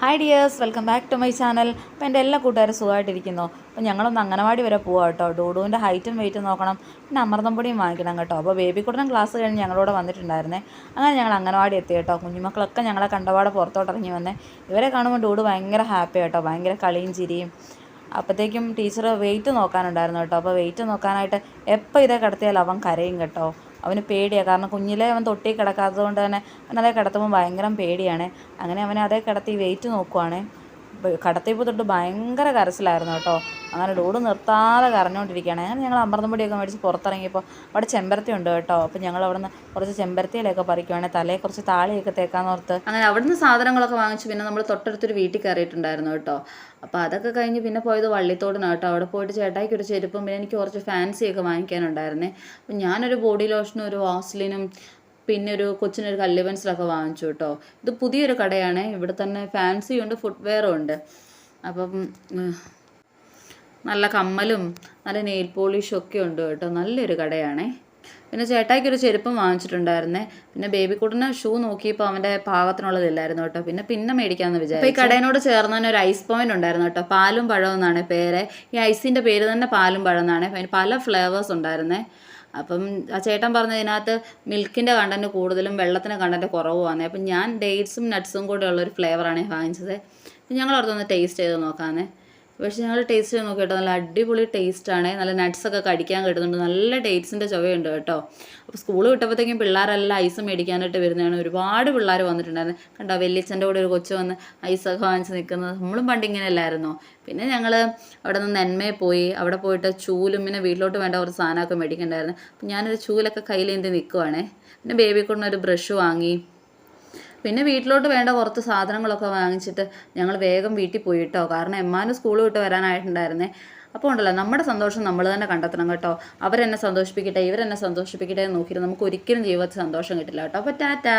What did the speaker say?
Hi dears, welcome back to my channel. അപ്പോൾ എൻ്റെ എല്ലാ കൂട്ടുകാരും സുഖമായിട്ടിരിക്കുന്നു. അപ്പോൾ ഞങ്ങളൊന്ന് അംഗനവാടി വരെ പോകാം കേട്ടോ. ഡൂഡുവിൻ്റെ ഹൈറ്റും വെയിറ്റും നോക്കണം, പിന്നെ അമൃതം പൊടിയും വാങ്ങിക്കണം കേട്ടോ. അപ്പോൾ ബേബിക്കുട്ടനും ക്ലാസ് കഴിഞ്ഞ് ഞങ്ങളോട് വന്നിട്ടുണ്ടായിരുന്നേ. അങ്ങനെ ഞങ്ങൾ അംഗനവാടി എത്തി കേട്ടോ. കുഞ്ഞുമക്കളൊക്കെ ഞങ്ങളെ കണ്ടപാടെ പുറത്തോട്ട് ഇറങ്ങി വന്നേ. ഇവരെ കാണുമ്പോൾ ഡൂഡ് ഭയങ്കര ഹാപ്പി കേട്ടോ, ഭയങ്കര കളിയും ചിരിയും. അപ്പോഴത്തേക്കും ടീച്ചർ വെയിറ്റ് നോക്കാനുണ്ടായിരുന്നു കേട്ടോ. അപ്പോൾ വെയിറ്റ് നോക്കാനായിട്ട് എപ്പോൾ ഇതേ കിടത്തിയാൽ അവൻ കരയും കേട്ടോ. അവന് പേടിയാണ്, കാരണം കുഞ്ഞിലേ അവൻ തൊട്ടി കിടക്കാത്തത് കൊണ്ട് തന്നെ അവനതേ കിടത്തുമ്പോൾ ഭയങ്കര പേടിയാണ്. അങ്ങനെ അവനെ അതേ കിടത്തി വെയിറ്റ് നോക്കുവാണ്. കിടത്തിയപ്പോൾ തൊട്ട് ഭയങ്കര കരച്ചിലായിരുന്നു കേട്ടോ. അങ്ങനെ ഡൂഡ് നിർത്താതെ കരഞ്ഞുകൊണ്ടിരിക്കുകയാണ്. അങ്ങനെ ഞങ്ങൾ അമൃതം പൊടിയൊക്കെ മേടിച്ച് പുറത്തിറങ്ങിയപ്പോൾ അവിടെ ചെമ്പരത്തി ഉണ്ട് കേട്ടോ. അപ്പോൾ ഞങ്ങൾ അവിടെ നിന്ന് കുറച്ച് ചെമ്പരത്തിയിലൊക്കെ പറിക്കുവാണെങ്കിൽ തലയെ കുറച്ച് താളിയൊക്കെ തേക്കാന്നോർത്ത് അങ്ങനെ അവിടുന്ന് സാധനങ്ങളൊക്കെ വാങ്ങിച്ച് പിന്നെ നമ്മൾ തൊട്ടടുത്തൊരു വീട്ടിൽ കയറിയിട്ടുണ്ടായിരുന്നു കേട്ടോ. അപ്പോൾ അതൊക്കെ കഴിഞ്ഞ് പിന്നെ പോയത് വള്ളിത്തോടിനാണ് കേട്ടോ. അവിടെ പോയിട്ട് ചേട്ടായിക്ക് ഒരു ചെരുപ്പും പിന്നെ എനിക്ക് കുറച്ച് ഫാൻസിയൊക്കെ വാങ്ങിക്കാനുണ്ടായിരുന്നേ. അപ്പം ഞാനൊരു ബോഡി ലോഷനും ഒരു വാസ്ലിനും പിന്നെ ഒരു കൊച്ചിനൊരു കല്ല് പെൻസിലൊക്കെ വാങ്ങിച്ചു കേട്ടോ. ഇത് പുതിയൊരു കടയാണ്, ഇവിടെ തന്നെ ഫാൻസിയും ഉണ്ട് ഫുട്വെയറും ഉണ്ട്. അപ്പം നല്ല കമ്മലും നല്ല നെയിൽ പോളിഷും ഒക്കെ ഉണ്ട് കേട്ടോ. നല്ലൊരു കടയാണേ. പിന്നെ ചേട്ടായിക്കൊരു ചെരുപ്പും വാങ്ങിച്ചിട്ടുണ്ടായിരുന്നേ. പിന്നെ ബേബിക്കുട്ടന് ഷൂ നോക്കിയപ്പോൾ അവൻ്റെ പാകത്തിനുള്ളതില്ലായിരുന്നു കേട്ടോ. പിന്നെ മേടിക്കാമെന്ന് വിചാരിച്ചു. അപ്പോൾ ഈ കടയിനോട് ചേർന്ന് തന്നെ ഒരു ഐസ് പോയിന്റ് ഉണ്ടായിരുന്നു കേട്ടോ. പാലും പഴം എന്നാണ് പേര്. ഈ ഐസിൻ്റെ പേര് തന്നെ പാലും പഴം എന്നാണ്. അതിന് പല ഫ്ലേവേഴ്സ് ഉണ്ടായിരുന്നേ. അപ്പം ആ ചേട്ടൻ പറഞ്ഞതിനകത്ത് മിൽക്കിൻ്റെ കണ്ടൻറ്റ് കൂടുതലും വെള്ളത്തിൻ്റെ കണ്ടൻറ്റ് കുറവുമാണ്. അപ്പം ഞാൻ ഡേറ്റ്സും നട്ട്സും കൂടെ ഉള്ളൊരു ഫ്ലേവറാണ് വാങ്ങിച്ചത്. അപ്പം ഞങ്ങൾ ഓർത്തൊന്ന് ടേസ്റ്റ് ചെയ്ത് നോക്കാമെന്നേ. പക്ഷേ ഞങ്ങൾ ടേസ്റ്റ് ചെയ്ത് നോക്കി കേട്ടോ, നല്ല അടിപൊളി ടേസ്റ്റാണ്. നല്ല നട്ട്സൊക്കെ കടിക്കാൻ കിട്ടുന്നുണ്ട്, നല്ല ഡേറ്റ്സിൻ്റെ ചുവയുണ്ട് കേട്ടോ. അപ്പോൾ സ്കൂൾ വിട്ടപ്പോഴത്തേക്കും പിള്ളേരെല്ലാം ഐസ് മേടിക്കാനായിട്ട് വരുന്നതാണ്. ഒരുപാട് പിള്ളേർ വന്നിട്ടുണ്ടായിരുന്നു കണ്ടോ. വലിയച്ഛൻ്റെ കൂടെ ഒരു കൊച്ചു വന്ന് ഐസൊക്കെ വാങ്ങിച്ച് നിൽക്കുന്നത്. നമ്മളും പണ്ട് ഇങ്ങനെ അല്ലായിരുന്നോ. പിന്നെ ഞങ്ങൾ അവിടെ നിന്ന് നെന്മയിൽ പോയി. അവിടെ പോയിട്ട് ചൂലും പിന്നെ വീട്ടിലോട്ട് വേണ്ട കുറച്ച് സാധനമൊക്കെ മേടിക്കണ്ടായിരുന്നു. അപ്പം ഞാനൊരു ചൂലൊക്കെ കയ്യിലേന്തി നിൽക്കുവാണേ. പിന്നെ ബേബിക്കൊണ്ടൊരു ബ്രഷ് വാങ്ങി. പിന്നെ വീട്ടിലോട്ട് വേണ്ട കുറച്ച് സാധനങ്ങളൊക്കെ വാങ്ങിച്ചിട്ട് ഞങ്ങൾ വേഗം വീട്ടിൽ പോയി കേട്ടോ. കാരണം എമ്മാനും സ്കൂൾ വിട്ട് വരാനായിട്ടുണ്ടായിരുന്നേ. അപ്പോൾ ഉണ്ടല്ലോ, നമ്മുടെ സന്തോഷം നമ്മൾ തന്നെ കണ്ടെത്തണം കേട്ടോ. അവരെന്നെ സന്തോഷിപ്പിക്കട്ടെ ഇവരെന്നെ സന്തോഷിപ്പിക്കട്ടെ എന്ന് നോക്കിയിട്ട് നമുക്ക് ഒരിക്കലും ജീവിതത്തിൽ സന്തോഷം കിട്ടില്ല കേട്ടോ. അപ്പോൾ ടാറ്റാ.